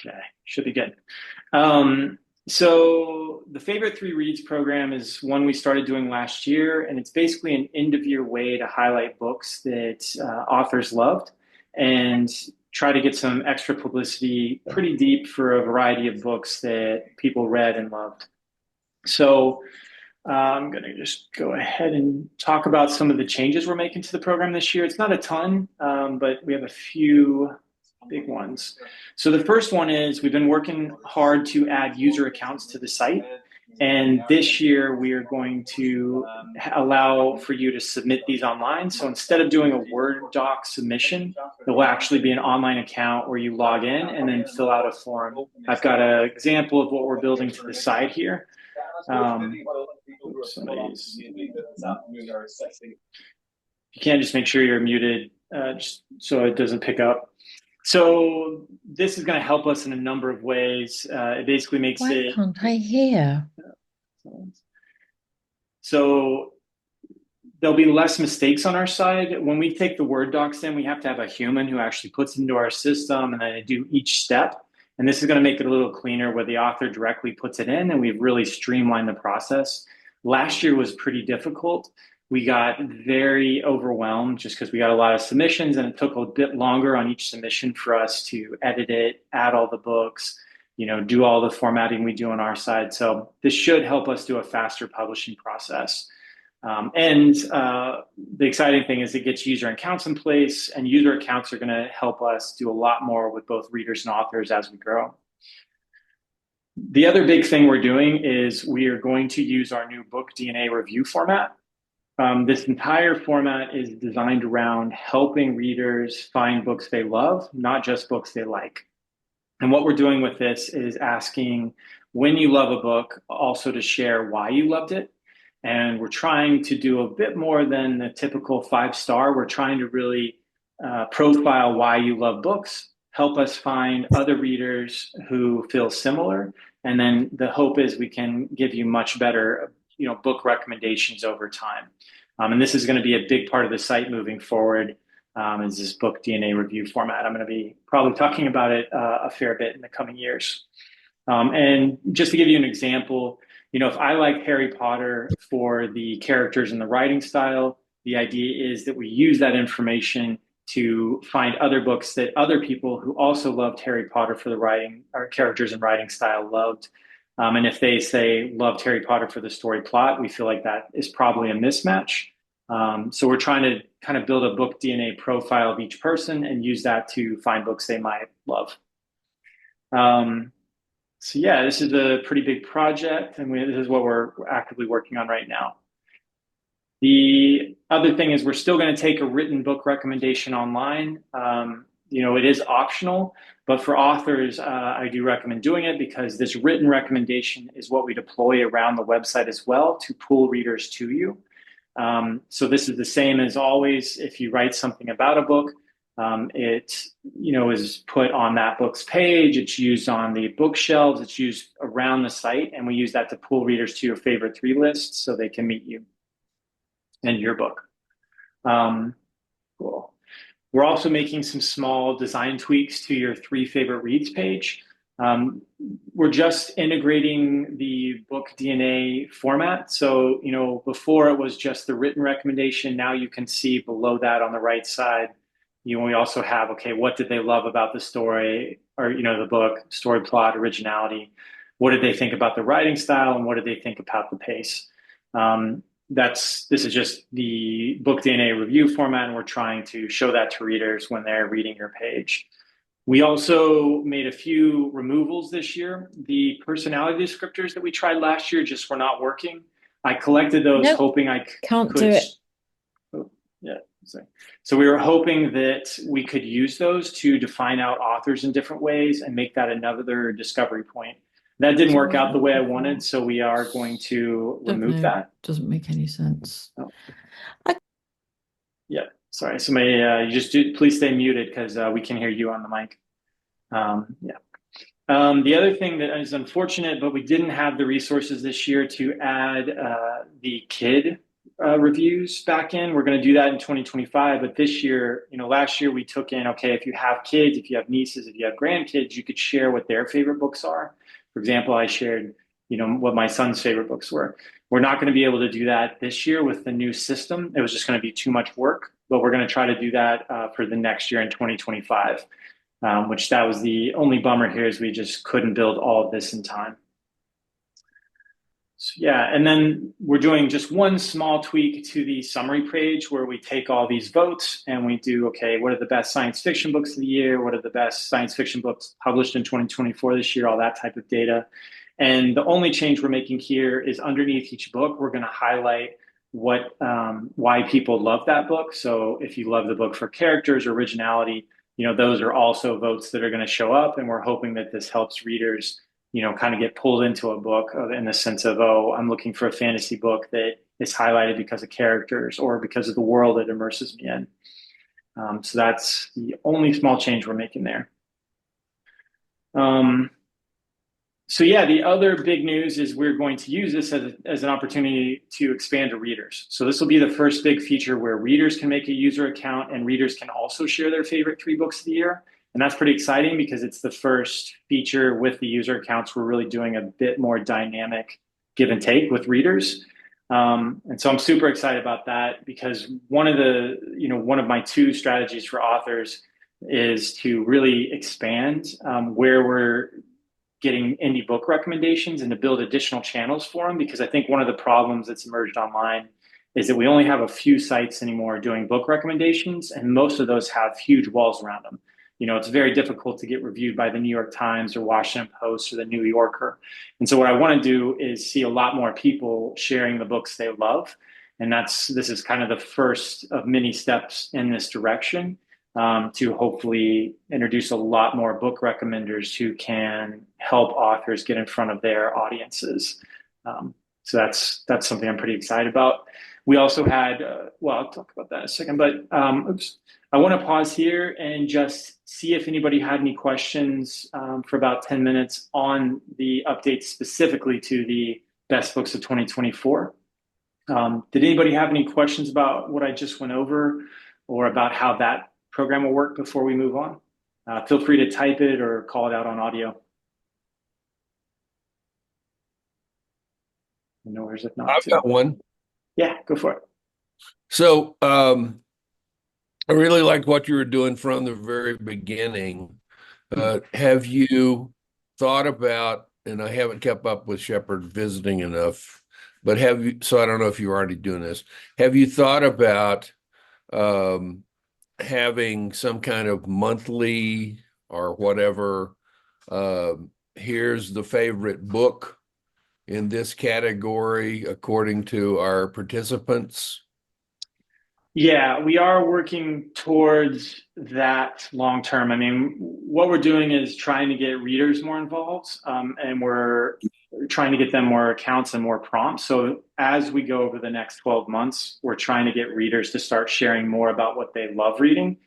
Okay, should be good. So the Favorite Three Reads program is one we started doing last year, and it's basically an end of year way to highlight books that authors loved and try to get some extra publicity pretty deep for a variety of books that people read and loved. So I'm going to just go ahead and talk about some of the changes we're making to the program this year. It's not a ton, but we have a few big ones. So the first one is we've been working hard to add user accounts to the site. And this year we are going to allow for you to submit these online. So instead of doing a Word doc submission, it will actually be an online account where you log in and then fill out a form. I've got an example of what we're building to the side here. Somebody's, you can just make sure you're muted just so it doesn't pick up. So this is going to help us in a number of ways. It basically makes Why it. can't I hear? So there'll be less mistakes on our side. When we take the Word docs in, we have to have a human who actually puts it into our system and then they do each step. And this is going to make it a little cleaner where the author directly puts it in and we've really streamlined the process. Last year was pretty difficult. We got very overwhelmed just because we got a lot of submissions and it took a bit longer on each submission for us to edit it, add all the books, do all the formatting we do on our side. So this should help us do a faster publishing process. The exciting thing is it gets user accounts in place, and user accounts are going to help us do a lot more with both readers and authors as we grow. The other big thing we're doing is we are going to use our new book DNA review format. This entire format is designed around helping readers find books they love, not just books they like. And what we're doing with this is asking when you love a book, also to share why you loved it. And we're trying to do a bit more than the typical 5-star. We're trying to really profile why you love books, help us find other readers who feel similar. And then the hope is we can give you much better book recommendations over time. And this is going to be a big part of the site moving forward, is this book DNA review format. I'm going to be probably talking about it a fair bit in the coming years. And just to give you an example, if I like Harry Potter for the characters and the writing style, the idea is that we use that information to find other books that other people who also loved Harry Potter for the writing or characters and writing style loved. And if they say loved Harry Potter for the story plot, we feel like that is probably a mismatch. So we're trying to kind of build a book DNA profile of each person and use that to find books they might love. So yeah, this is a pretty big project, and this is what we're actively working on right now. The other thing is we're still going to take a written book recommendation online. It is optional, but for authors, I do recommend doing it because this written recommendation is what we deploy around the website as well to pull readers to you. So this is the same as always. If you write something about a book, it is put on that book's page. It's used on the bookshelves. It's used around the site, and we use that to pull readers to your favorite 3 list so they can meet you and your book. Cool. We're also making some small design tweaks to your 3 favorite reads page. We're just integrating the book DNA format. So, before it was just the written recommendation. Now you can see below that on the right side, we also have, okay, what did they love about the story or, the book, story plot, originality? What did they think about the writing style and what did they think about the pace? This is just the book DNA review format, and we're trying to show that to readers when they're reading your page. We also made a few removals this year. The personality descriptors that we tried last year just were not working. I collected those hoping I can't do it. Oh, yeah. So we were hoping that we could use those to define out authors in different ways and make that another discovery point. That didn't work out the way I wanted, so we are going to remove that. Doesn't make any sense. Oh. Yeah, sorry. Somebody, please stay muted because we can hear you on the mic. The other thing that is unfortunate, but we didn't have the resources this year to add the kid reviews back in. We're going to do that in 2025. But this year, last year we took in, okay, if you have kids, if you have nieces, if you have grandkids, you could share what their favorite books are. For example, I shared, what my son's favorite books were. We're not going to be able to do that this year with the new system. It was just going to be too much work, but we're going to try to do that for the next year in 2025, which that was the only bummer here is we just couldn't build all of this in time. So, yeah, and then we're doing just one small tweak to the summary page where we take all these votes and we do, okay, what are the best science fiction books of the year? What are the best science fiction books published in 2024 this year? All that type of data. And the only change we're making here is underneath each book, we're going to highlight why people love that book. So if you love the book for characters, originality, those are also votes that are going to show up. And we're hoping that this helps readers kind of get pulled into a book in the sense of, oh, I'm looking for a fantasy book that is highlighted because of characters or because of the world it immerses me in. So that's the only small change we're making there. So yeah, the other big news is we're going to use this as an opportunity to expand to readers. So this will be the first big feature where readers can make a user account and readers can also share their favorite 3 books of the year. And that's pretty exciting because it's the first feature with the user accounts. We're really doing a bit more dynamic give and take with readers. And so I'm super excited about that because one of my 2 strategies for authors is to really expand where we're getting indie book recommendations and to build additional channels for them. Because I think one of the problems that's emerged online is that we only have a few sites anymore doing book recommendations, and most of those have huge walls around them. It's very difficult to get reviewed by the New York Times or Washington Post or the New Yorker. And so what I want to do is see a lot more people sharing the books they love. And this is kind of the first of many steps in this direction to hopefully introduce a lot more book recommenders who can help authors get in front of their audiences. So that's something I'm pretty excited about. We also had, I'll talk about that in a second, but I want to pause here and just see if anybody had any questions for about 10 minutes on the updates specifically to the best books of 2024. Did anybody have any questions about what I just went over or about how that program will work before we move on? Feel free to type it or call it out on audio. No worries if not. I've got one. Yeah, go for it. So I really liked what you were doing from the very beginning. Have you thought about, and I haven't kept up with Shephard visiting enough, but so I don't know if you're already doing this. Have you thought about having some kind of monthly or whatever, here's the favorite book in this category according to our participants? Yeah, we are working towards that long term. I mean, what we're doing is trying to get readers more involved, and we're trying to get them more accounts and more prompts. So as we go over the next 12 months, we're trying to get readers to start sharing more about what they love reading.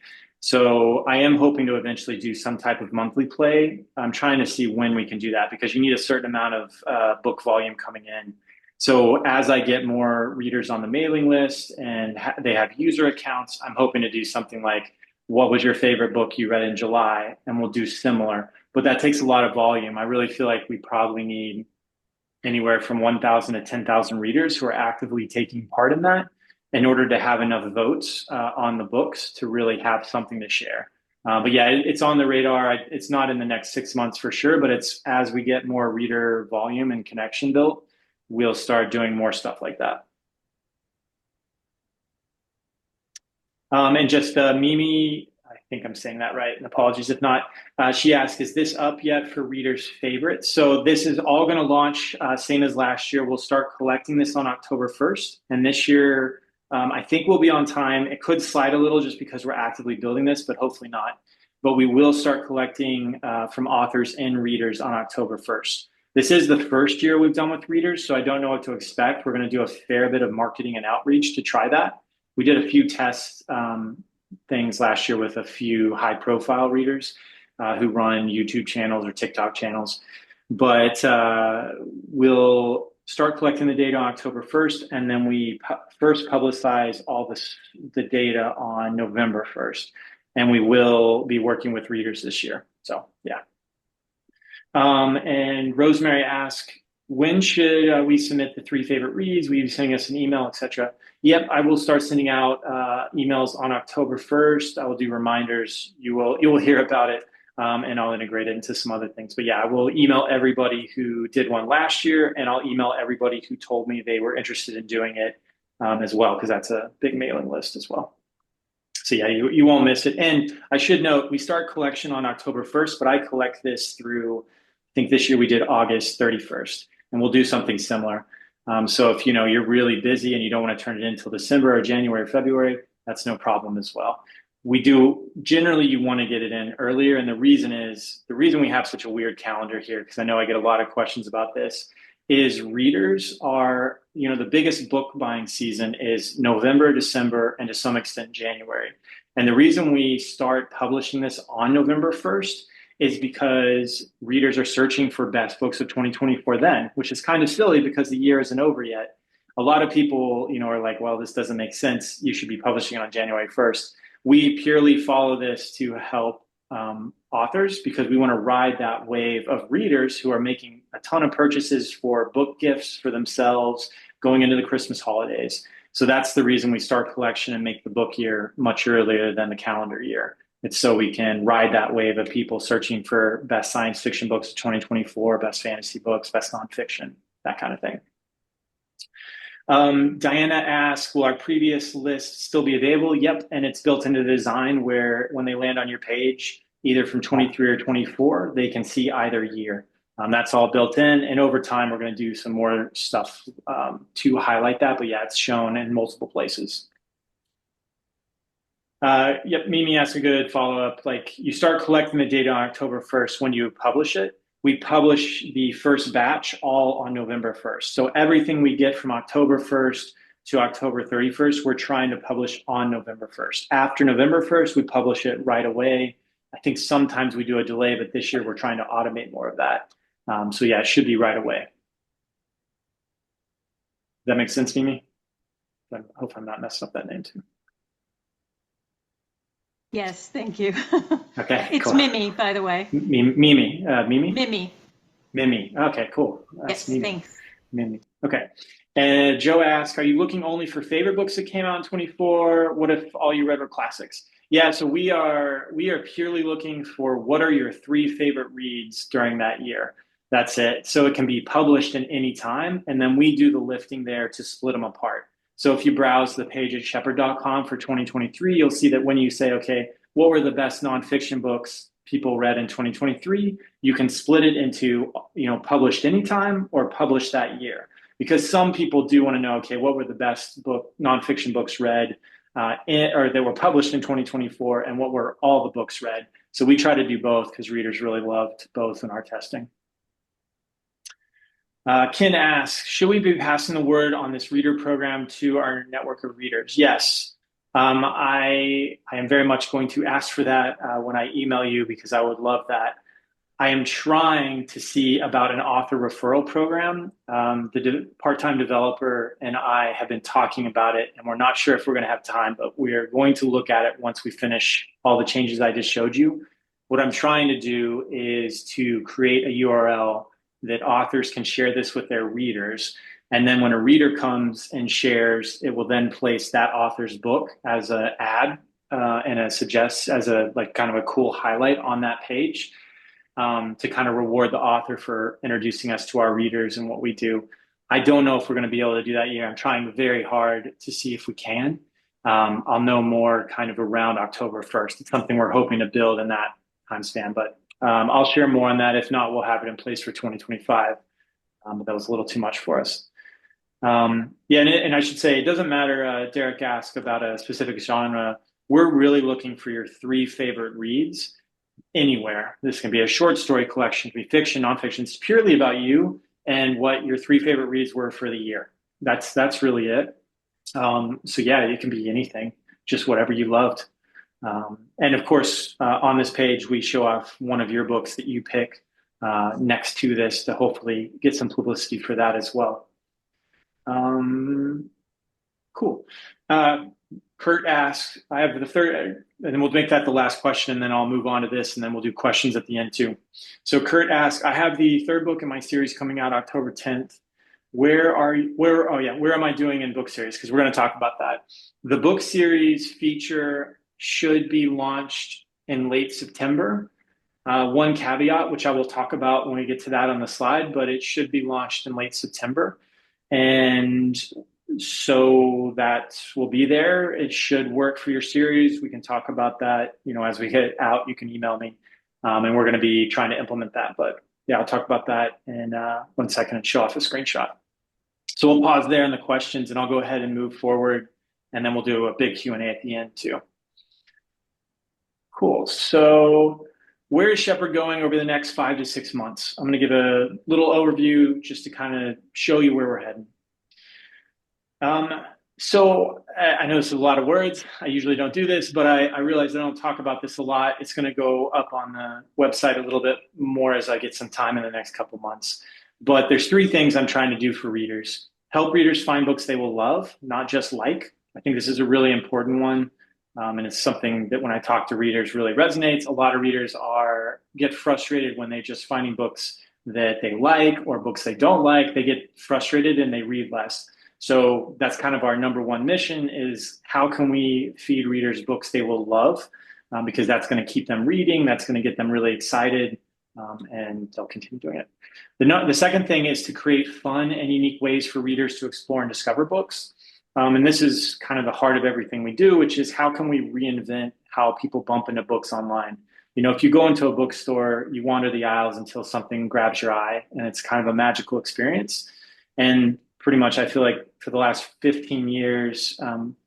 So I am hoping to eventually do some type of monthly play. I'm trying to see when we can do that because you need a certain amount of book volume coming in. So as I get more readers on the mailing list and they have user accounts, I'm hoping to do something like, what was your favorite book you read in July? And we'll do similar, but that takes a lot of volume. I really feel like we probably need anywhere from 1,000 to 10,000 readers who are actively taking part in that in order to have enough votes on the books to really have something to share. But yeah, it's on the radar. It's not in the next 6 months for sure, but it's as we get more reader volume and connection built, we'll start doing more stuff like that. And just Mimi, I think I'm saying that right, and apologies if not. She asked, is this up yet for readers' favorites? So this is all going to launch same as last year. We'll start collecting this on October 1st. And this year, I think we'll be on time. It could slide a little just because we're actively building this, but hopefully not. But we will start collecting from authors and readers on October 1st. This is the first year we've done with readers, so I don't know what to expect. We're going to do a fair bit of marketing and outreach to try that. We did a few test things last year with a few high-profile readers who run YouTube channels or TikTok channels. But we'll start collecting the data on October 1st, and then we first publicize all the data on November 1st. And we will be working with readers this year. So, yeah. And Rosemary asked, when should we submit the 3 favorite reads? Will you be sending us an email, etc.? Yep, I will start sending out emails on October 1st. I will do reminders. You will hear about it, and I'll integrate it into some other things. But yeah, I will email everybody who did one last year, and I'll email everybody who told me they were interested in doing it as well, because that's a big mailing list as well. So yeah, you won't miss it. And I should note, we start collection on October 1st, but I collect this through, I think this year we did August 31st, and we'll do something similar. So if you're really busy and you don't want to turn it in until December or January or February, that's no problem as well. We do, generally you want to get it in earlier. And the reason we have such a weird calendar here, because I know I get a lot of questions about this, is readers are, the biggest book buying season is November, December, and to some extent January. And the reason we start publishing this on November 1st is because readers are searching for best books of 2024 then, which is kind of silly because the year isn't over yet. A lot of people, are like, well, this doesn't make sense. You should be publishing it on January 1st. We purely follow this to help authors, because we want to ride that wave of readers who are making a ton of purchases for book gifts for themselves going into the Christmas holidays. So that's the reason we start collection and make the book year much earlier than the calendar year. It's so we can ride that wave of people searching for best science fiction books of 2024, best fantasy books, best nonfiction, that kind of thing. Diana asked, will our previous list still be available? Yep, and it's built into the design where when they land on your page, either from 23 or 24, they can see either year. That's all built in, and over time, we're going to do some more stuff to highlight that, but yeah, it's shown in multiple places. Yep, Mimi asked a good follow-up. Like, you start collecting the data on October 1st when you publish it. We publish the first batch all on November 1st. So everything we get from October 1st to October 31st, we're trying to publish on November 1st. After November 1st, we publish it right away. I think sometimes we do a delay, but this year we're trying to automate more of that. So yeah, it should be right away. Does that make sense, Mimi? I hope I'm not messing up that name too. Yes, thank you. Okay, It's cool. Mimi, by the way. Mimi? Mimi. Mimi. Okay, cool. Yes, Mimi. thanks. Mimi. Okay. And Joe asked, are you looking only for favorite books that came out in 24? What if all you read were classics? Yeah, so we are purely looking for what are your 3 favorite reads during that year. That's it. So it can be published in any time, and then we do the lifting there to split them apart. So if you browse the page at shephard.com for 2023, you'll see that when you say, okay, what were the best nonfiction books people read in 2023, you can split it into, published anytime or published that year. Because some people do want to know, okay, what were the best nonfiction books read or that were published in 2024, and what were all the books read? So we try to do both because readers really loved both in our testing. Ken asks, should we be passing the word on this reader program to our network of readers? Yes. I am very much going to ask for that when I email you, because I would love that. I am trying to see about an author referral program. The part-time developer and I have been talking about it, and we're not sure if we're going to have time, but we are going to look at it once we finish all the changes I just showed you. What I'm trying to do is to create a URL that authors can share this with their readers. And then when a reader comes and shares, it will then place that author's book as an ad and it suggests as a kind of a cool highlight on that page to kind of reward the author for introducing us to our readers and what we do. I don't know if we're going to be able to do that yet. I'm trying very hard to see if we can. I'll know more kind of around October 1st. It's something we're hoping to build in that time span, but I'll share more on that. If not, we'll have it in place for 2025. But that was a little too much for us. Yeah, and I should say, it doesn't matter, Derek asked about a specific genre. We're really looking for your 3 favorite reads anywhere. This can be a short story collection, it can be fiction, nonfiction. It's purely about you and what your 3 favorite reads were for the year. That's really it. So yeah, it can be anything, just whatever you loved. And of course, on this page, we show off one of your books that you pick next to this to hopefully get some publicity for that as well. Cool. Kurt asks, I have the third, and then we'll make that the last question, and then I'll move on to this, and then we'll do questions at the end too. So Kurt asks, I have the third book in my series coming out October 10th. Where am I doing in book series? Because we're going to talk about that. The book series feature should be launched in late September. One caveat, which I will talk about when we get to that on the slide, but it should be launched in late September. And so that will be there. It should work for your series. We can talk about that, as we get out. You can email me, and we're going to be trying to implement that. But yeah, I'll talk about that in 1 second and show off a screenshot. So we'll pause there in the questions, and I'll go ahead and move forward, and then we'll do a big Q&A at the end too. Cool. So where is Shephard going over the next 5 to 6 months? I'm going to give a little overview just to kind of show you where we're heading. So I know this is a lot of words. I usually don't do this, but I realize I don't talk about this a lot. It's going to go up on the website a little bit more as I get some time in the next couple months. But there's 3 things I'm trying to do for readers. Help readers find books they will love, not just like. I think this is a really important one. And it's something that when I talk to readers really resonates. A lot of readers get frustrated when they're just finding books that they like or books they don't like. They get frustrated and they read less. So that's kind of our number one mission is how can we feed readers books they will love? Because that's going to keep them reading. That's going to get them really excited, and they'll continue doing it. The second thing is to create fun and unique ways for readers to explore and discover books. And this is kind of the heart of everything we do, which is how can we reinvent how people bump into books online? If you go into a bookstore, you wander the aisles until something grabs your eye, and it's kind of a magical experience. And pretty much, I feel like for the last 15 years,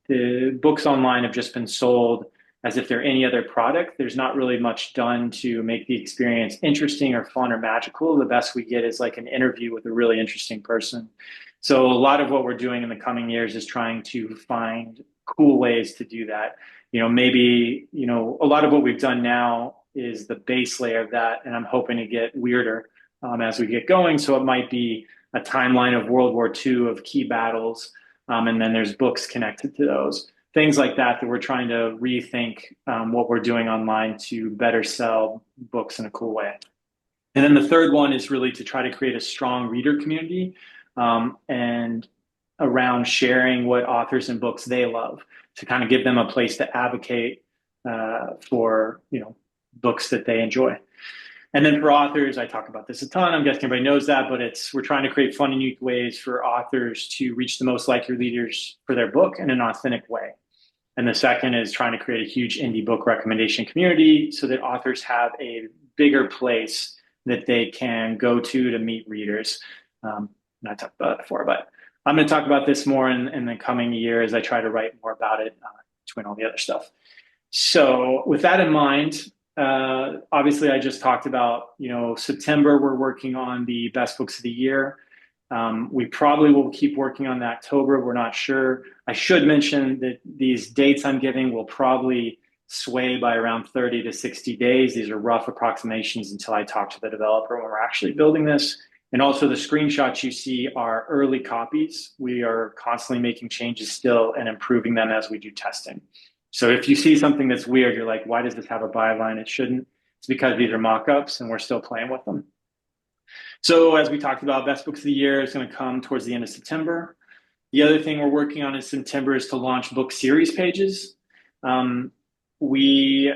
the books online have just been sold as if they're any other product. There's not really much done to make the experience interesting or fun or magical. The best we get is like an interview with a really interesting person. So a lot of what we're doing in the coming years is trying to find cool ways to do that. Maybe, a lot of what we've done now is the base layer of that, and I'm hoping to get weirder as we get going. So it might be a timeline of World War II of key battles, and then there's books connected to those. Things like that we're trying to rethink what we're doing online to better sell books in a cool way. And then the third one is really to try to create a strong reader community and around sharing what authors and books they love, to kind of give them a place to advocate for books that they enjoy. And then for authors, I talk about this a ton. I'm guessing everybody knows that, but we're trying to create fun and unique ways for authors to reach the most likely readers for their book in an authentic way. And the second is trying to create a huge indie book recommendation community so that authors have a bigger place that they can go to meet readers. And I talked about that before, but I'm going to talk about this more in the coming year as I try to write more about it between all the other stuff. So with that in mind, obviously I just talked about, September, we're working on the best books of the year. We probably will keep working on that October. We're not sure. I should mention that these dates I'm giving will probably sway by around 30 to 60 days. These are rough approximations until I talk to the developer when we're actually building this. And also the screenshots you see are early copies. We are constantly making changes still and improving them as we do testing. So if you see something that's weird, you're like, why does this have a byline? It shouldn't. It's because these are mock-ups and we're still playing with them. So as we talked about, best books of the year is going to come towards the end of September. The other thing we're working on in September is to launch book series pages. We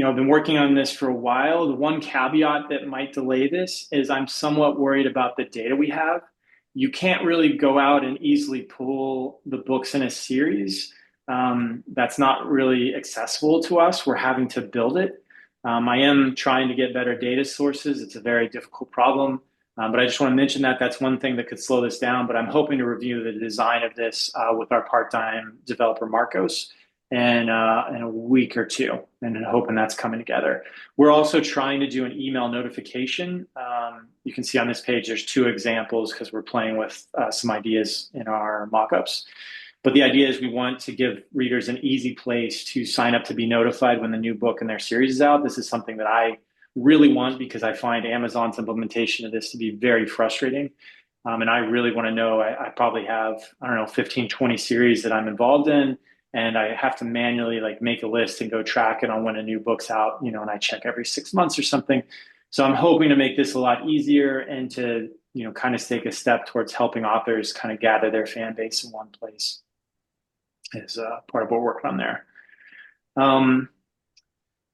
have been working on this for a while. The one caveat that might delay this is I'm somewhat worried about the data we have. You can't really go out and easily pull the books in a series. That's not really accessible to us. We're having to build it. I am trying to get better data sources. It's a very difficult problem, but I just want to mention that that's one thing that could slow this down. But I'm hoping to review the design of this with our part-time developer, Marcos, in a week or two, and hoping that's coming together. We're also trying to do an email notification. You can see on this page, there's 2 examples because we're playing with some ideas in our mockups. But the idea is we want to give readers an easy place to sign up to be notified when the new book in their series is out. This is something that I really want because I find Amazon's implementation of this to be very frustrating. And I really want to know, I probably have, I don't know, 15, 20 series that I'm involved in. And I have to manually like make a list and go track it on when a new book's out, you know, and I check every 6 months or something. So I'm hoping to make this a lot easier and to, you know, kind of take a step towards helping authors kind of gather their fan base in one place is part of what we're working on there.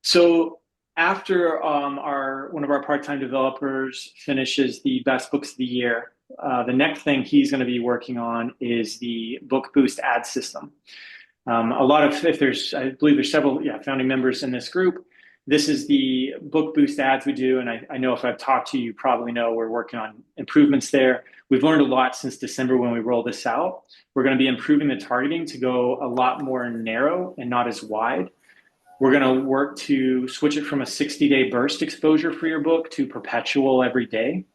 So after one of our part-time developers finishes the best books of the year, the next thing he's going to be working on is the Book Boost ad system. I believe there's several founding members in this group. This is the Book Boost ads we do. And I know if I've talked to you, you probably know we're working on improvements there. We've learned a lot since December when we rolled this out. We're going to be improving the targeting to go a lot more narrow and not as wide. We're going to work to switch it from a 60-day burst exposure for your book to perpetual every day.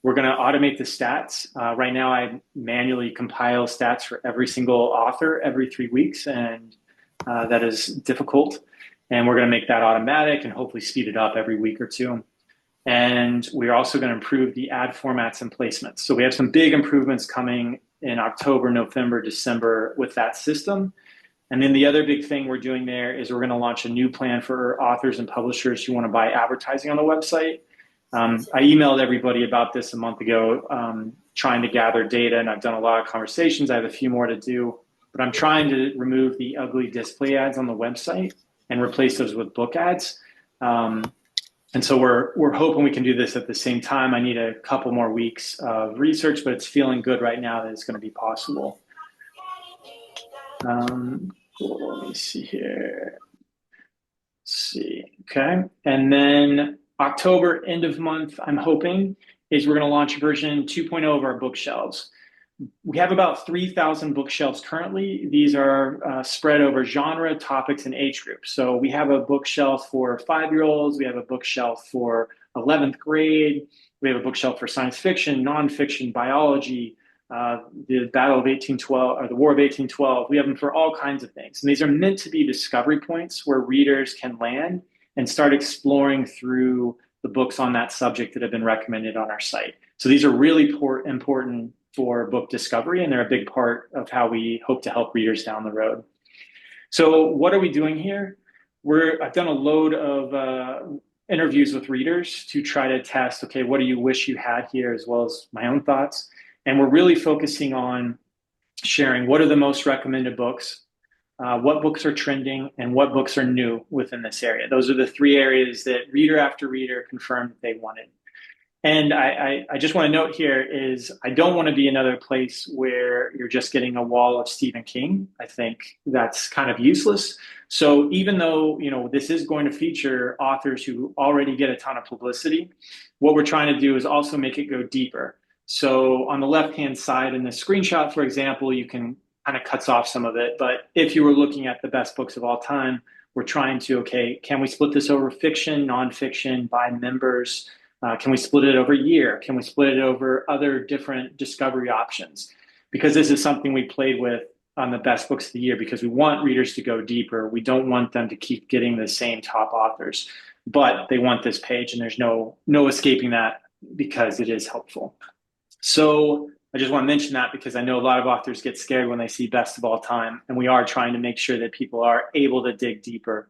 We're going to automate the stats. Right now, I manually compile stats for every single author every 3 weeks, and that is difficult. And we're going to make that automatic and hopefully speed it up every week or two. And we're also going to improve the ad formats and placements. So we have some big improvements coming in October, November, December with that system. And then the other big thing we're doing there is we're going to launch a new plan for authors and publishers who want to buy advertising on the website. I emailed everybody about this a month ago, trying to gather data, and I've done a lot of conversations. I have a few more to do, but I'm trying to remove the ugly display ads on the website and replace those with book ads. And so we're hoping we can do this at the same time. I need a couple more weeks of research, but it's feeling good right now that it's going to be possible. Cool. Let me see here. Let's see. Okay. And then October, end of month, I'm hoping, is we're going to launch version 2.0 of our bookshelves. We have about 3,000 bookshelves currently. These are spread over genre, topics, and age groups. So we have a bookshelf for 5-year-olds. We have a bookshelf for 11th grade. We have a bookshelf for science fiction, nonfiction, biology, the Battle of 1812 or the War of 1812. We have them for all kinds of things. And these are meant to be discovery points where readers can land and start exploring through the books on that subject that have been recommended on our site. So these are really important for book discovery, and they're a big part of how we hope to help readers down the road. So what are we doing here? I've done a load of interviews with readers to try to test, okay, what do you wish you had here, as well as my own thoughts. And we're really focusing on sharing what are the most recommended books, what books are trending, and what books are new within this area. Those are the 3 areas that reader after reader confirmed that they wanted. And I just want to note here is I don't want to be another place where you're just getting a wall of Stephen King. I think that's kind of useless. So even though, you know, this is going to feature authors who already get a ton of publicity, what we're trying to do is also make it go deeper. So on the left-hand side in the screenshot, for example, you can kind of cuts off some of it. But if you were looking at the best books of all time, we're trying to, okay, can we split this over fiction, nonfiction, by members? Can we split it over year? Can we split it over other different discovery options? Because this is something we played with on the best books of the year because we want readers to go deeper. We don't want them to keep getting the same top authors, but they want this page, and there's no escaping that because it is helpful. So I just want to mention that because I know a lot of authors get scared when they see best of all time, and we are trying to make sure that people are able to dig deeper.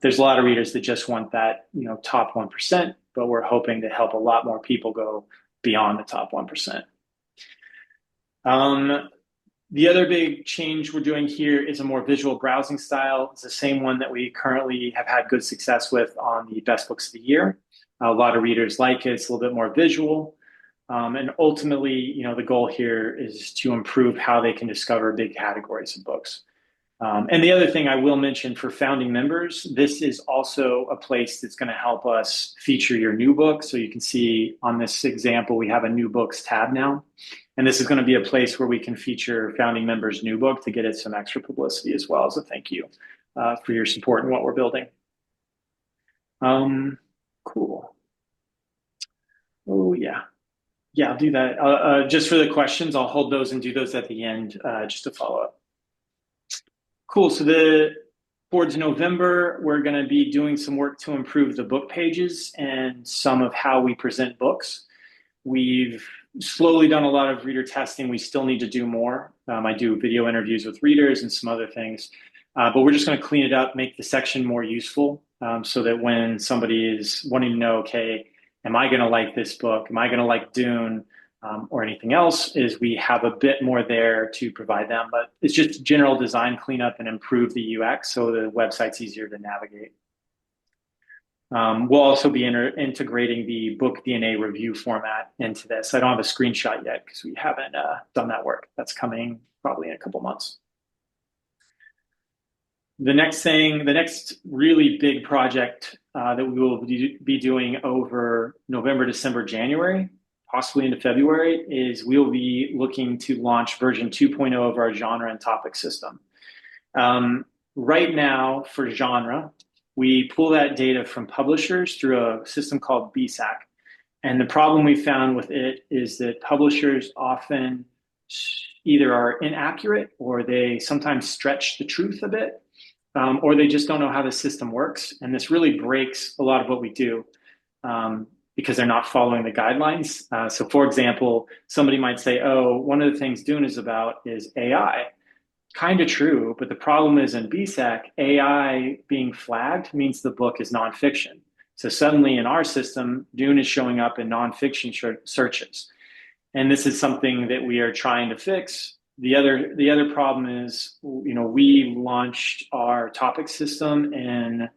There's a lot of readers that just want that, you know, top 1%, but we're hoping to help a lot more people go beyond the top 1%. The other big change we're doing here is a more visual browsing style. It's the same one that we currently have had good success with on the best books of the year. A lot of readers like it. It's a little bit more visual. And ultimately, you know, the goal here is to improve how they can discover big categories of books. And the other thing I will mention for founding members, this is also a place that's going to help us feature your new book. So you can see on this example, we have a new books tab now. And this is going to be a place where we can feature founding members' new book to get it some extra publicity as well as a thank you for your support in what we're building. Cool. Oh, yeah. Yeah, I'll do that. Just for the questions, I'll hold those and do those at the end just to follow up. Cool. So towards November, we're going to be doing some work to improve the book pages and some of how we present books. We've slowly done a lot of reader testing. We still need to do more. I do video interviews with readers and some other things, but we're just going to clean it up, make the section more useful, so that when somebody is wanting to know, okay, am I going to like this book? Am I going to like Dune? Or anything else, is we have a bit more there to provide them. But it's just general design cleanup and improve the UX so the website's easier to navigate. We'll also be integrating the book DNA review format into this. I don't have a screenshot yet because we haven't done that work. That's coming probably in a couple months. The next really big project that we will be doing over November, December, January, possibly into February, is we'll be looking to launch version 2.0 of our genre and topic system. Right now, for genre, we pull that data from publishers through a system called BSAC. And the problem we found with it is that publishers often either are inaccurate or they sometimes stretch the truth a bit, or they just don't know how the system works. And this really breaks a lot of what we do. Because they're not following the guidelines. So for example, somebody might say, oh, one of the things Dune is about is AI. Kind of true, but the problem is in BSAC, AI being flagged means the book is nonfiction. So suddenly in our system, Dune is showing up in nonfiction searches. And this is something that we are trying to fix. The other problem is, we launched our topic system in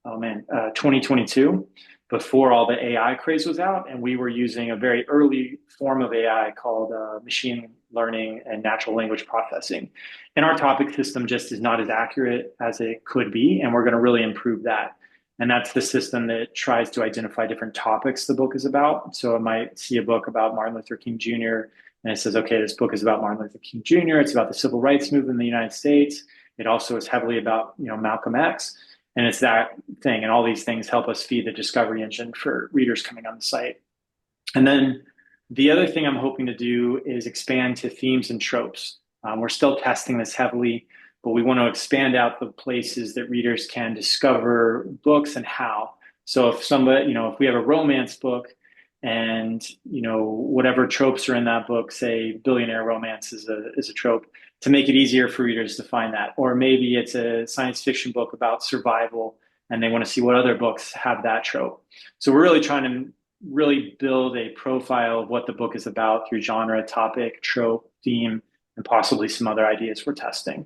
2022. Before all the AI craze was out, and we were using a very early form of AI called machine learning and natural language processing. And our topic system just is not as accurate as it could be, and we're going to really improve that. And that's the system that tries to identify different topics the book is about. So I might see a book about Martin Luther King Jr., and it says, okay, this book is about Martin Luther King Jr., it's about the civil rights movement in the United States. It also is heavily about, Malcolm X. And it's that thing. And all these things help us feed the discovery engine for readers coming on the site. And then the other thing I'm hoping to do is expand to themes and tropes. We're still testing this heavily, but we want to expand out the places that readers can discover books and how. So if if we have a romance book and, whatever tropes are in that book, say billionaire romance is a trope, to make it easier for readers to find that. Or maybe it's a science fiction book about survival and they want to see what other books have that trope. So we're really trying to really build a profile of what the book is about through genre, topic, trope, theme, and possibly some other ideas we're testing.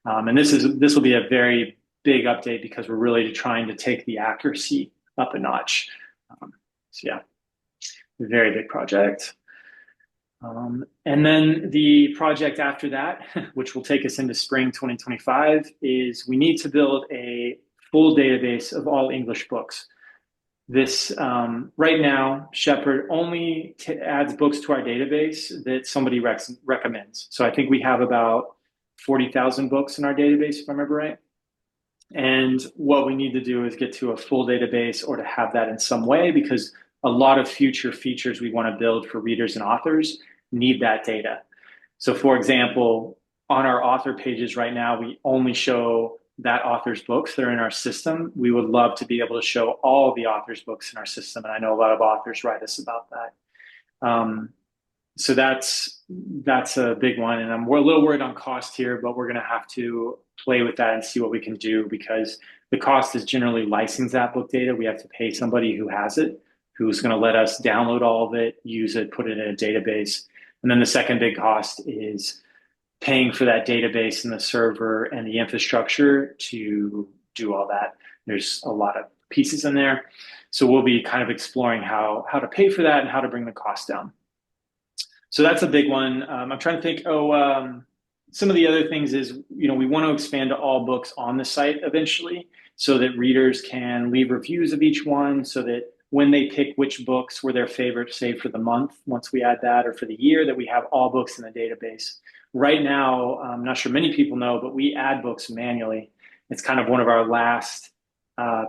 And this will be a very big update because we're really trying to take the accuracy up a notch. So yeah, very big project. And then the project after that, which will take us into spring 2025, is we need to build a full database of all English books. This right now, Shepherd only adds books to our database that somebody recommends. So I think we have about 40,000 books in our database, if I remember right. And what we need to do is get to a full database or to have that in some way, because a lot of future features we want to build for readers and authors need that data. So for example, on our author pages right now, we only show that author's books that are in our system. We would love to be able to show all the author's books in our system. And I know a lot of authors write us about that. So that's a big one. And we're a little worried on cost here, but we're going to have to play with that and see what we can do, because the cost is generally license that book data. We have to pay somebody who has it, who's going to let us download all of it, use it, put it in a database. And then the second big cost is paying for that database and the server and the infrastructure to do all that. There's a lot of pieces in there. So we'll be kind of exploring how to pay for that and how to bring the cost down. So that's a big one. I'm trying to think, some of the other things is, we want to expand to all books on the site eventually so that readers can leave reviews of each one, so that when they pick which books were their favorite, say for the month, once we add that, or for the year, that we have all books in the database. Right now, I'm not sure many people know, but we add books manually. It's kind of one of our last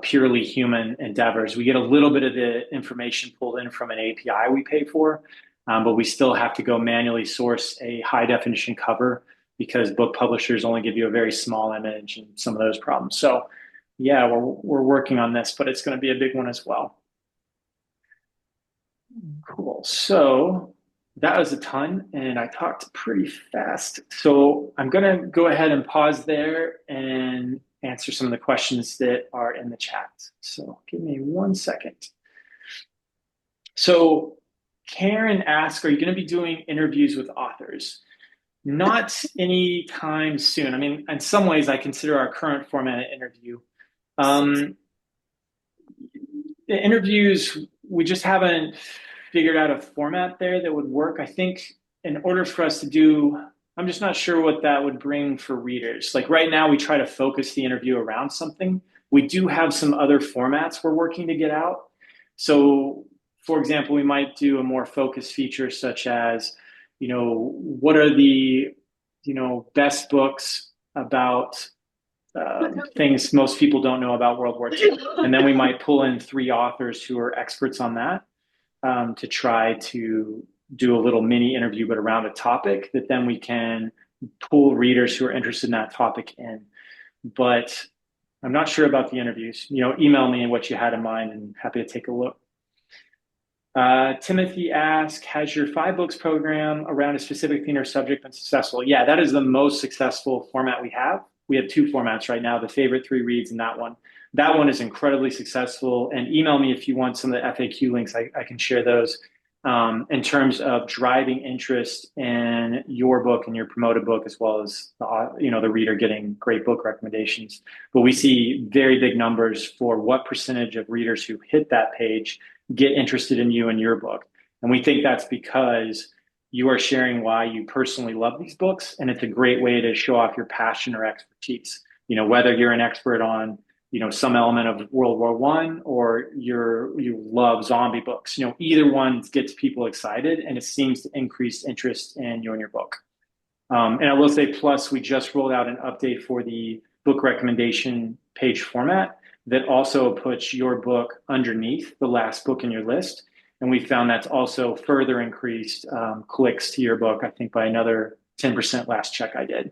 purely human endeavors. We get a little bit of the information pulled in from an API we pay for, but we still have to go manually source a high definition cover because book publishers only give you a very small image and some of those problems. So yeah, we're working on this, but it's going to be a big one as well. Cool. So that was a ton, and I talked pretty fast. So I'm going to go ahead and pause there and answer some of the questions that are in the chat. So give me 1 second. So Karen asked, are you going to be doing interviews with authors? Not anytime soon. I mean, in some ways, I consider our current format an interview. Um, the interviews, we just haven't figured out a format there that would work. I think in order for us to do, I'm just not sure what that would bring for readers. Like right now, we try to focus the interview around something. We do have some other formats we're working to get out. So, for example, we might do a more focused feature such as, what are the, best books about things most people don't know about World War II. And then we might pull in 3 authors who are experts on that to try to do a little mini interview, but around a topic that then we can pull readers who are interested in that topic in. But I'm not sure about the interviews. Email me what you had in mind and happy to take a look. Timothy asked, has your 5 books program around a specific theme or subject been successful? Yeah, that is the most successful format we have. We have 2 formats right now, the favorite 3 reads and that one. That one is incredibly successful. And email me if you want some of the FAQ links. I can share those in terms of driving interest in your book and your promoted book, as well as the reader getting great book recommendations. But we see very big numbers for what percentage of readers who hit that page get interested in you and your book. And we think that's because you are sharing why you personally love these books. And it's a great way to show off your passion or expertise. Whether you're an expert on, some element of World War I or you love zombie books, either one gets people excited and it seems to increase interest in you and your book. And I will say, plus, we just rolled out an update for the book recommendation page format that also puts your book underneath the last book in your list. And we found that's also further increased clicks to your book, I think by another 10% last check I did.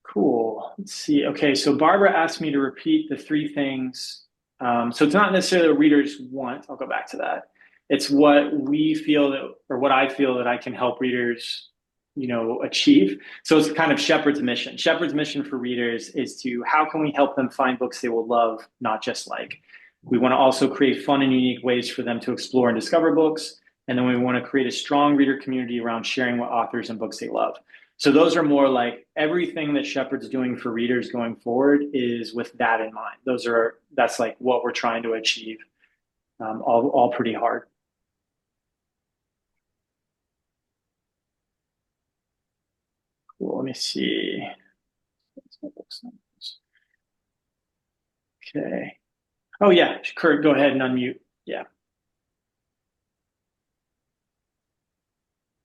Cool. Let's see. Okay, so Barbara asked me to repeat the 3 things. So it's not necessarily what readers want. I'll go back to that. It's what we feel that, or what I feel that I can help readers, achieve. So it's kind of Shephard's mission. Shephard's mission for readers is to, how can we help them find books they will love, not just like. We want to also create fun and unique ways for them to explore and discover books. And then we want to create a strong reader community around sharing what authors and books they love. So those are more like everything that Shephard's doing for readers going forward is with that in mind. That's like what we're trying to achieve, all pretty hard. Cool. Let me see. Okay. Oh yeah, Kurt, go ahead and unmute. Yeah.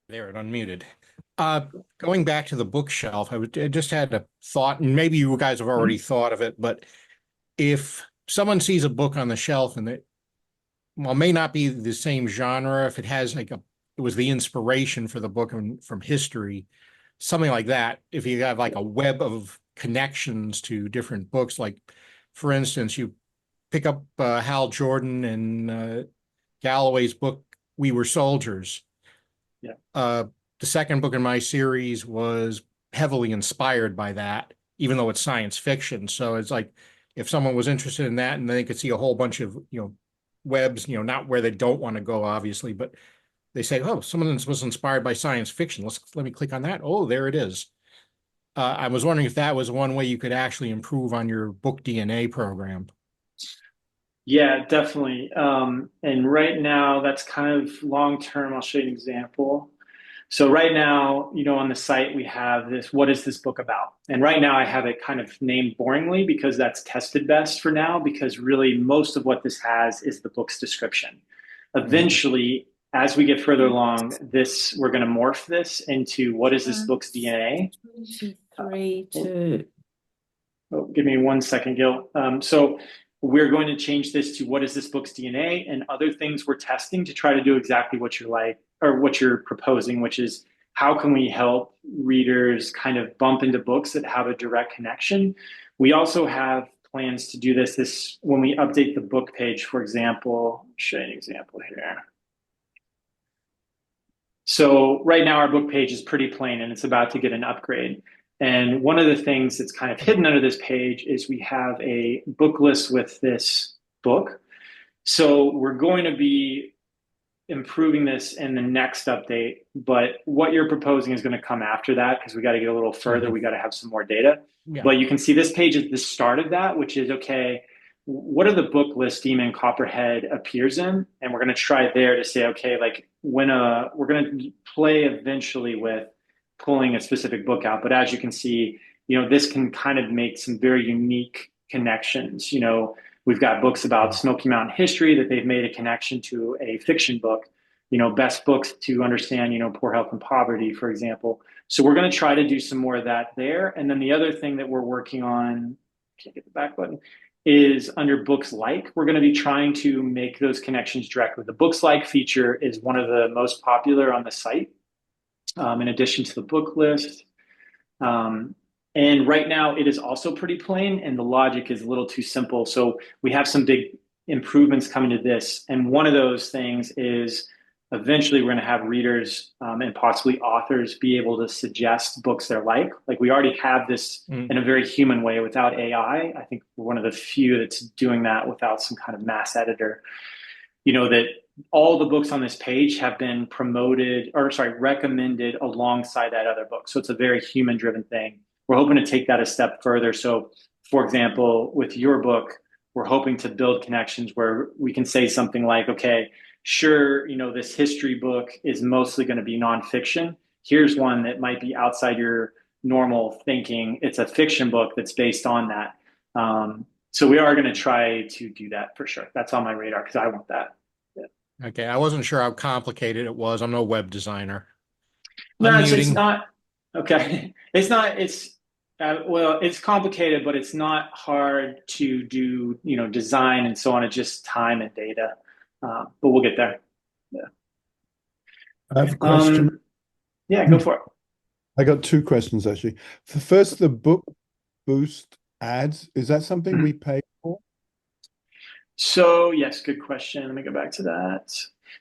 There, it unmuted. Going back to the bookshelf, I just had a thought, and maybe you guys have already thought of it, but if someone sees a book on the shelf and it may not be the same genre, if it has it was the inspiration for the book from history, something like that, if you have like a web of connections to different books, like for instance, you pick up Hal Jordan and Galloway's book, We Were Soldiers. Yeah. The second book in my series was heavily inspired by that, even though it's science fiction. So it's like if someone was interested in that and they could see a whole bunch of, webs, not where they don't want to go, obviously, but they say, oh, someone was inspired by science fiction. Let me click on that. Oh, there it is. I was wondering if that was one way you could actually improve on your book DNA program. Yeah, definitely. And right now, that's kind of long term. I'll show you an example. So right now, on the site, we have this, what is this book about? And right now I have it kind of named boringly because that's tested best for now, because really most of what this has is the book's description. Eventually, as we get further along, we're going to morph this into what is this book's DNA? 3, 2. Oh, give me 1 second, Gil. So we're going to change this to what is this book's DNA and other things we're testing to try to do exactly what you're like, or what you're proposing, which is how can we help readers kind of bump into books that have a direct connection? We also have plans to do this when we update the book page, for example. I'll show you an example here. So right now our book page is pretty plain and it's about to get an upgrade. And one of the things that's kind of hidden under this page is we have a book list with this book. So we're going to be improving this in the next update, but what you're proposing is going to come after that because we got to get a little further. We got to have some more data. Yeah. But you can see this page is the start of that, which is, okay, what are the book lists Demon Copperhead appears in? And we're going to try there to say, okay, like when we're going to play eventually with pulling a specific book out. But as you can see, this can kind of make some very unique connections. We've got books about Smoky Mountain history that they've made a connection to a fiction book, best books to understand, poor health and poverty, for example. So we're going to try to do some more of that there. And then the other thing that we're working on, can't get the back button, is under books like, we're going to be trying to make those connections directly. The books like feature is one of the most popular on the site, in addition to the book list. And right now it is also pretty plain and the logic is a little too simple. So we have some big improvements coming to this. And one of those things is eventually we're going to have readers and possibly authors be able to suggest books they're like. Like we already have this in a very human way without AI. I think we're one of the few that's doing that without some kind of mass editor. That all the books on this page have been recommended alongside that other book. So it's a very human driven thing. We're hoping to take that a step further. So for example, with your book, we're hoping to build connections where we can say something like, okay, sure, this history book is mostly going to be nonfiction. Here's one that might be outside your normal thinking. It's a fiction book that's based on that. So we are going to try to do that for sure. That's on my radar because I want that. Yeah. Okay, I wasn't sure how complicated it was. I'm no web designer. No, it's Unmuting. not. Okay. It's complicated, but it's not hard to do, design and so on. It's just time and data. But we'll get there. Yeah. I have a question. Yeah, go for it. I got two questions actually. First, the book boost ads, is that something we pay for? So yes, good question. Let me go back to that.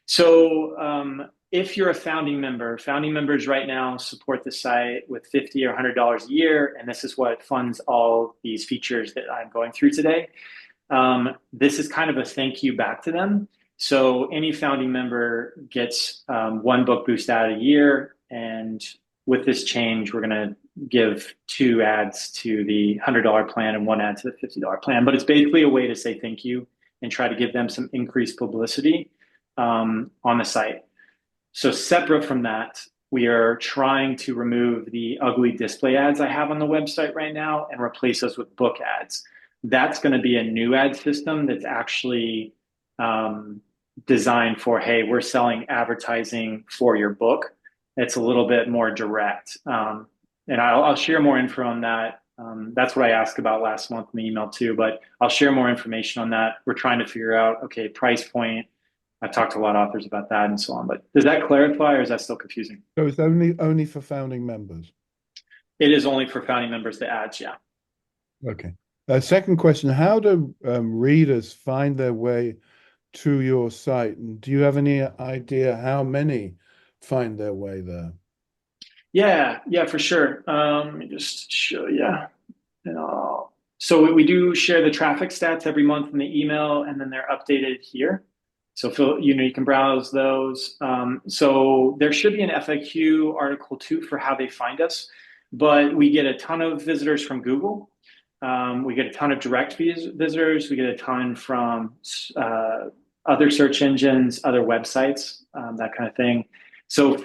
So if you're a founding member, founding members right now support the site with $50 or $100 a year, and this is what funds all these features that I'm going through today. This is kind of a thank you back to them. So any founding member gets one book boost ad a year, and with this change, we're going to give 2 ads to the $100 plan and 1 ad to the $50 plan. But it's basically a way to say thank you and try to give them some increased publicity on the site. So separate from that, we are trying to remove the ugly display ads I have on the website right now and replace those with book ads. That's going to be a new ad system that's actually designed for, hey, we're selling advertising for your book. It's a little bit more direct. And I'll share more info on that. That's what I asked about last month in the email too, but I'll share more information on that. We're trying to figure out, okay, price point. I've talked to a lot of authors about that and so on, but does that clarify or is that still confusing? So it's only for founding members? It is only for founding members, the ads, yeah. Okay. Second question, how do readers find their way to your site? And do you have any idea how many find their way there? Yeah, for sure. Let me just show you. So we do share the traffic stats every month in the email, and then they're updated here. So Phil, you can browse those. So there should be an FAQ article too for how they find us, but we get a ton of visitors from Google. We get a ton of direct visitors. We get a ton from other search engines, other websites, that kind of thing. So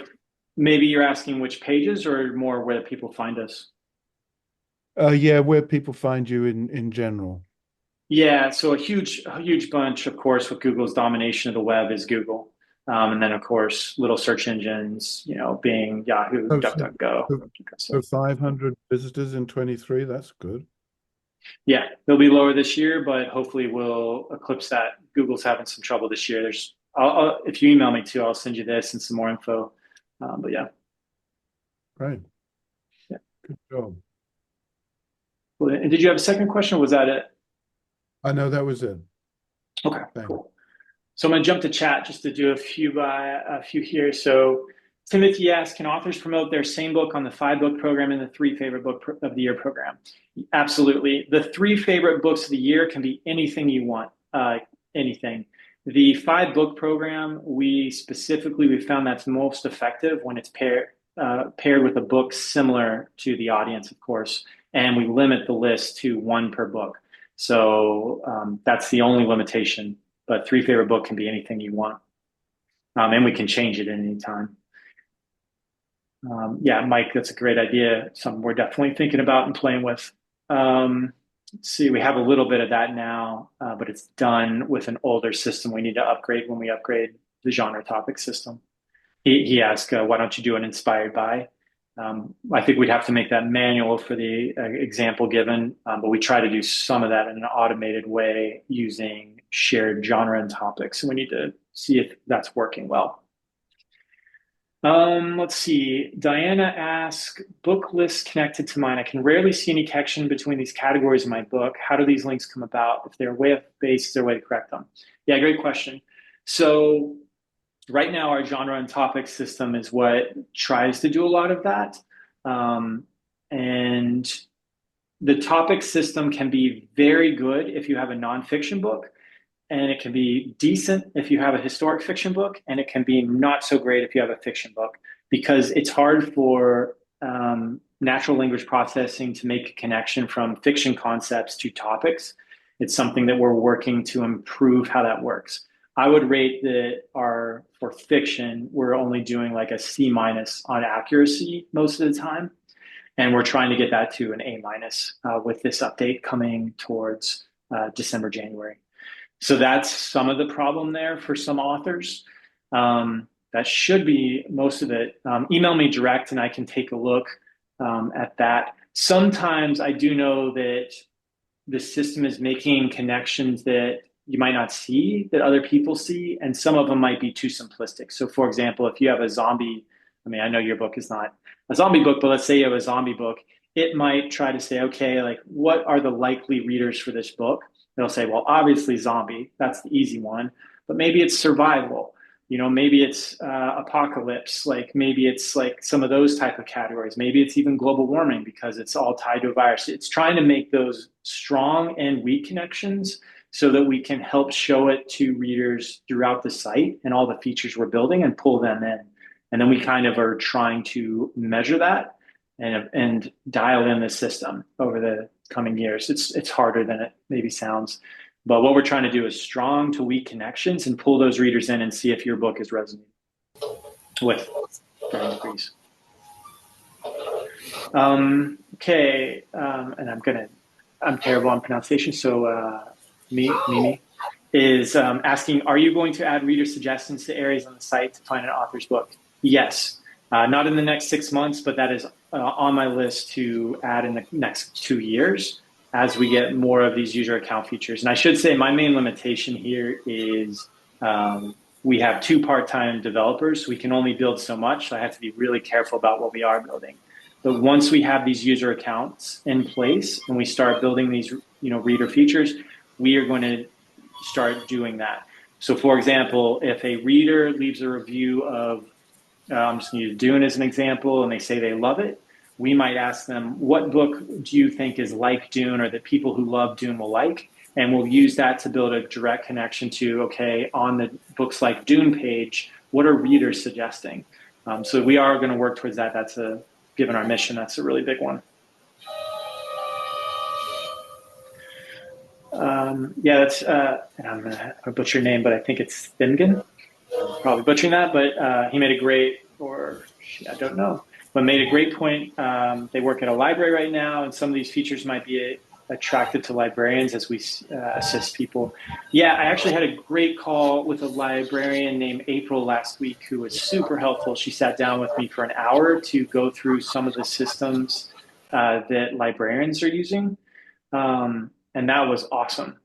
maybe you're asking which pages or more where people find us? Yeah, where people find you in general. Yeah, so a huge bunch, of course, with Google's domination of the web is Google. And then, of course, little search engines, Bing, Yahoo, DuckDuckGo. So 500 visitors in 23, that's good. Yeah, they'll be lower this year, but hopefully we'll eclipse that. Google's having some trouble this year. If you email me too, I'll send you this and some more info. But yeah. Right. Yeah. Good job. Well, and did you have a second question? Or was that it? I know that was it. Okay, Thanks. cool. So I'm going to jump to chat just to do a few here. So Timothy asks, can authors promote their same book on the 5-book program and the 3 favorite book of the year program? Absolutely. The 3 favorite books of the year can be anything you want, anything. The 5-book program, we found that's most effective when it's paired with a book similar to the audience, of course, and we limit the list to 1 per book. So that's the only limitation. But 3 favorite book can be anything you want, and we can change it at any time. Yeah, Mike, that's a great idea. Something we're definitely thinking about and playing with. Let's see, we have a little bit of that now, but it's done with an older system. We need to upgrade when we upgrade the genre topic system. He asked, why don't you do an inspired by? I think we'd have to make that manual for the example given, but we try to do some of that in an automated way using shared genre and topics. And we need to see if that's working well. Let's see. Diana asks, book lists connected to mine. I can rarely see any connection between these categories in my book. How do these links come about? If they're way off base, is there a way to correct them? Yeah, great question. So right now, our genre and topic system is what tries to do a lot of that. And the topic system can be very good if you have a nonfiction book, and it can be decent if you have a historic fiction book, and it can be not so great if you have a fiction book, because it's hard for natural language processing to make a connection from fiction concepts to topics. It's something that we're working to improve how that works. I would rate that for fiction, we're only doing like a C- on accuracy most of the time. And we're trying to get that to an A- with this update coming towards December, January. So that's some of the problem there for some authors. That should be most of it. Email me direct and I can take a look at that. Sometimes I do know that the system is making connections that you might not see that other people see, and some of them might be too simplistic. So for example, if you have a zombie, I mean, I know your book is not a zombie book, but let's say you have a zombie book, it might try to say, okay, like what are the likely readers for this book? It'll say, well, obviously zombie, that's the easy one, but maybe it's survival, maybe it's apocalypse, like maybe it's like some of those type of categories. Maybe it's even global warming because it's all tied to a virus. It's trying to make those strong and weak connections so that we can help show it to readers throughout the site and all the features we're building and pull them in. And then we kind of are trying to measure that and dial in the system over the coming years. It's harder than it maybe sounds. But what we're trying to do is strong to weak connections and pull those readers in and see if your book is resonating with varying degrees. Okay, and I'm terrible on pronunciation, so Mimi is asking, are you going to add reader suggestions to areas on the site to find an author's book? Yes. Not in the next 6 months, but that is on my list to add in the next 2 years as we get more of these user account features. And I should say my main limitation here is we have 2 part-time developers. So we can only build so much. So I have to be really careful about what we are building. But once we have these user accounts in place and we start building these reader features, we are going to start doing that. So for example, if a reader leaves a review of, I'm just going to use Dune as an example, and they say they love it, we might ask them, what book do you think is like Dune or that people who love Dune will like? And we'll use that to build a direct connection to, okay, on the Books Like Dune page, what are readers suggesting? So we are going to work towards that. Given our mission, that's a really big one. Yeah, that's, and I'm going to butcher your name, but I think it's Thingen. I'm probably butchering that, but he made a great, I don't know, but made a great point. They work at a library right now, and some of these features might be attractive to librarians as we assist people. Yeah, I actually had a great call with a librarian named April last week who was super helpful. She sat down with me for an hour to go through some of the systems that librarians are using. And that was awesome.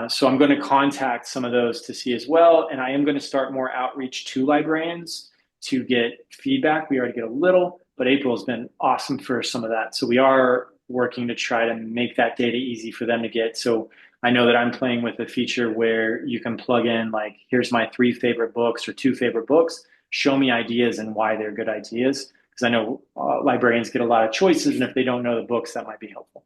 So I'm going to contact some of those to see as well. And I am going to start more outreach to librarians to get feedback. We already get a little, but April has been awesome for some of that. So we are working to try to make that data easy for them to get. So I know that I'm playing with a feature where you can plug in like, here's my 3 favorite books or 2 favorite books. Show me ideas and why they're good ideas. Because I know librarians get a lot of choices, and if they don't know the books, that might be helpful.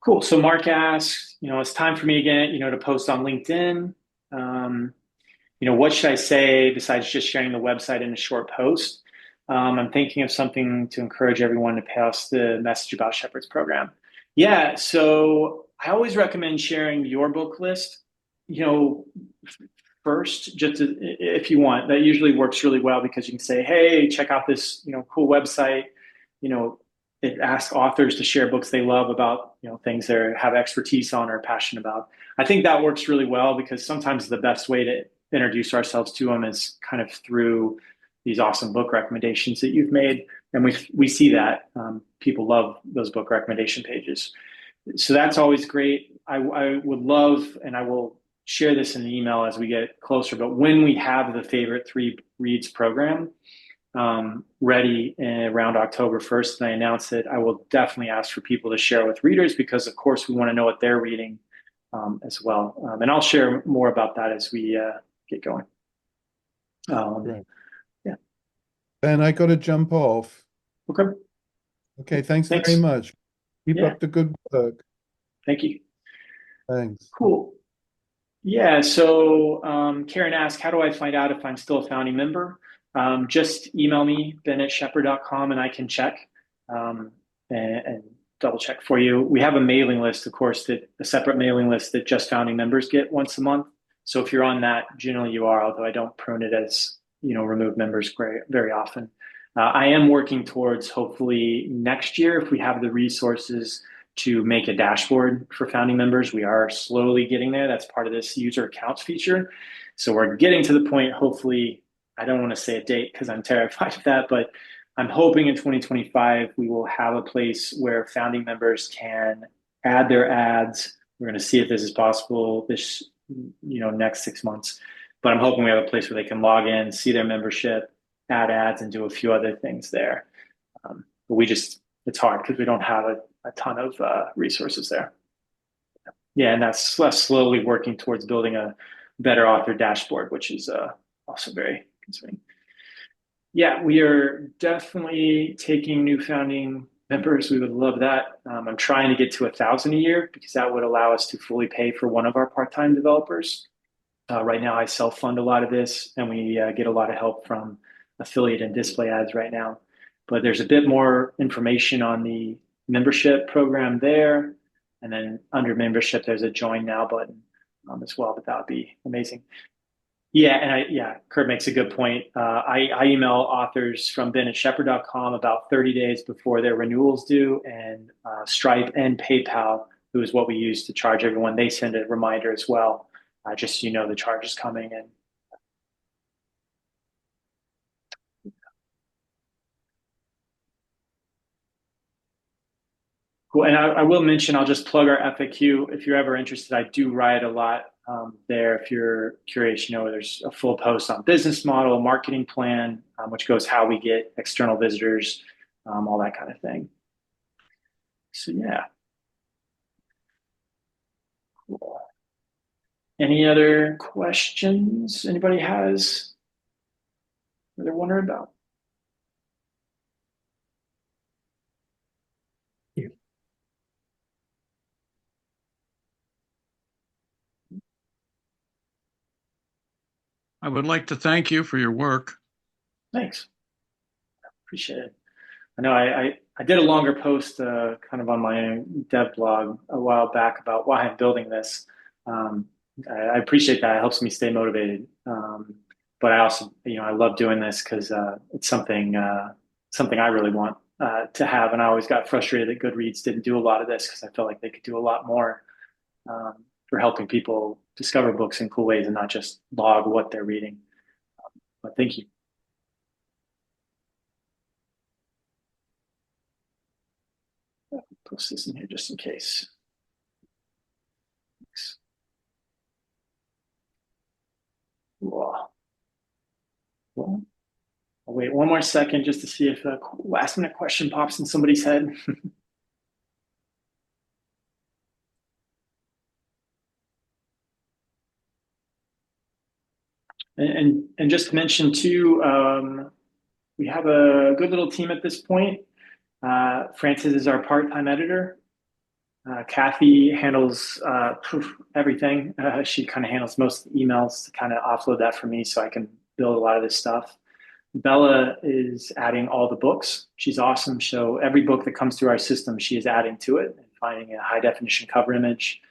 Cool. So Mark asks, it's time for me again, to post on LinkedIn. What should I say besides just sharing the website in a short post? I'm thinking of something to encourage everyone to pass the message about Shepherd's program. Yeah, so I always recommend sharing your book list, first, if you want. That usually works really well because you can say, hey, check out this, cool website. It asks authors to share books they love about, things they have expertise on or passionate about. I think that works really well because sometimes the best way to introduce ourselves to them is kind of through these awesome book recommendations that you've made. And we see that people love those book recommendation pages. So that's always great. I would love, and I will share this in the email as we get closer, but when we have the favorite 3 reads program ready around October 1st, and I announce it, I will definitely ask for people to share with readers because, of course, we want to know what they're reading as well. And I'll share more about that as we get going. Right. Yeah. Ben, I got to jump off. Okay. Okay, thanks Thanks. very much. Keep Yeah. up the good work. Thank you. Thanks. Cool. Yeah, so Karen asked, how do I find out if I'm still a founding member? Just email me, ben@shephard.com, and I can check and double check for you. We have a mailing list, of course, a separate mailing list that just founding members get once a month. So if you're on that, generally you are, although I don't prune it as, remove members very often. I am working towards hopefully next year, if we have the resources, to make a dashboard for founding members. We are slowly getting there. That's part of this user accounts feature. So we're getting to the point, hopefully, I don't want to say a date because I'm terrified of that, but I'm hoping in 2025, we will have a place where founding members can add their ads. We're going to see if this is possible this, next 6 months. But I'm hoping we have a place where they can log in, see their membership, add ads, and do a few other things there. But it's hard because we don't have a ton of resources there. Yeah, and that's slowly working towards building a better author dashboard, which is also very concerning. Yeah, we are definitely taking new founding members. We would love that. I'm trying to get to 1,000 a year because that would allow us to fully pay for one of our part-time developers. Right now, I self-fund a lot of this, and we get a lot of help from affiliate and display ads right now. But there's a bit more information on the membership program there. And then under membership, there's a join now button as well, but that would be amazing. Yeah, and Kurt makes a good point. I email authors from ben@shephard.com about 30 days before their renewals due, and Stripe and PayPal, who is what we use to charge everyone, they send a reminder as well, just so you know the charge is coming in. Cool. And I will mention, I'll just plug our FAQ. If you're ever interested, I do write a lot there. If you're curious, there's a full post on business model, marketing plan, which goes how we get external visitors, all that kind of thing. So yeah. Cool. Any other questions anybody has that they're wondering about? I would like to thank you for your work. Thanks. Appreciate it. I know I did a longer post kind of on my dev blog a while back about why I'm building this. I appreciate that. It helps me stay motivated. But I also, I love doing this because it's something I really want to have. And I always got frustrated that Goodreads didn't do a lot of this because I felt like they could do a lot more for helping people discover books in cool ways and not just log what they're reading. But thank you. Post this in here just in case. Thanks. Cool. Well, I'll wait one more second just to see if a last minute question pops in somebody's head. And just to mention too, we have a good little team at this point. Francis is our part-time editor. Kathy handles everything. She kind of handles most of the emails to kind of offload that for me so I can build a lot of this stuff. Bella is adding all the books. She's awesome. So every book that comes through our system, she is adding to it and finding a high definition cover image.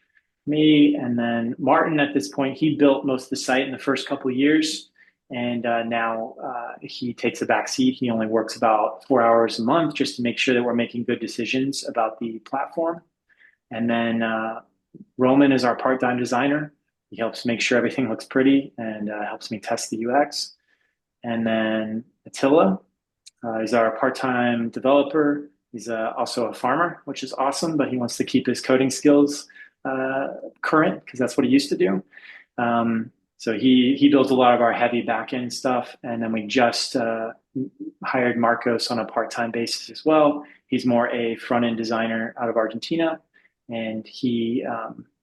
Me, and then Martin at this point, he built most of the site in the first couple of years. And now he takes a back seat. He only works about 4 hours a month just to make sure that we're making good decisions about the platform. And then Roman is our part-time designer. He helps make sure everything looks pretty and helps me test the UX. And then Attila is our part-time developer. He's also a farmer, which is awesome, but he wants to keep his coding skills current because that's what he used to do. So he builds a lot of our heavy back-end stuff. And then we just hired Marcos on a part-time basis as well. He's more a front-end designer out of Argentina. And he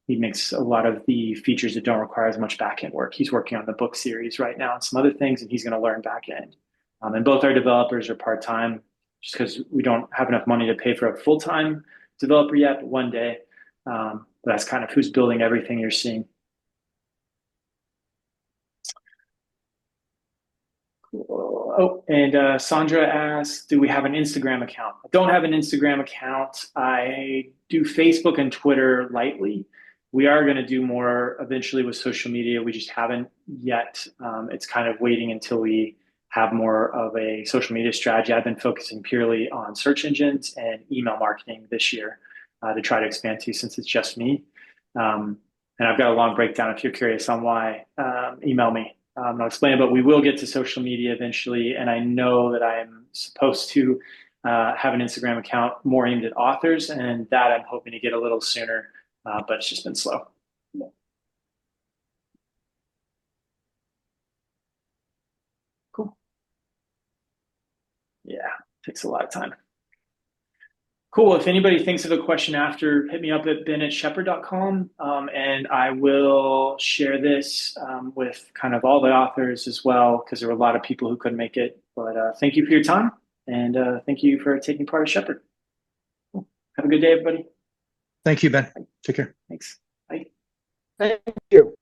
makes a lot of the features that don't require as much back-end work. He's working on the book series right now and some other things, and he's going to learn back-end. And both our developers are part-time just because we don't have enough money to pay for a full-time developer yet, but one day. That's kind of who's building everything you're seeing. Cool. Oh, and Sandra asked, do we have an Instagram account? I don't have an Instagram account. I do Facebook and Twitter lightly. We are going to do more eventually with social media. We just haven't yet. It's kind of waiting until we have more of a social media strategy. I've been focusing purely on search engines and email marketing this year to try to expand to since it's just me. And I've got a long breakdown. If you're curious on why, email me. I'll explain it, but we will get to social media eventually. And I know that I am supposed to have an Instagram account more aimed at authors, and that I'm hoping to get a little sooner, but it's just been slow. Cool. Yeah, takes a lot of time. Cool. If anybody thinks of a question after, hit me up at ben@shephard.com, and I will share this with kind of all the authors as well, because there were a lot of people who couldn't make it. But thank you for your time, and thank you for taking part of Shephard. Cool. Have a good day, everybody. Thank you, Ben. Take care. Thanks. Bye. Thank you.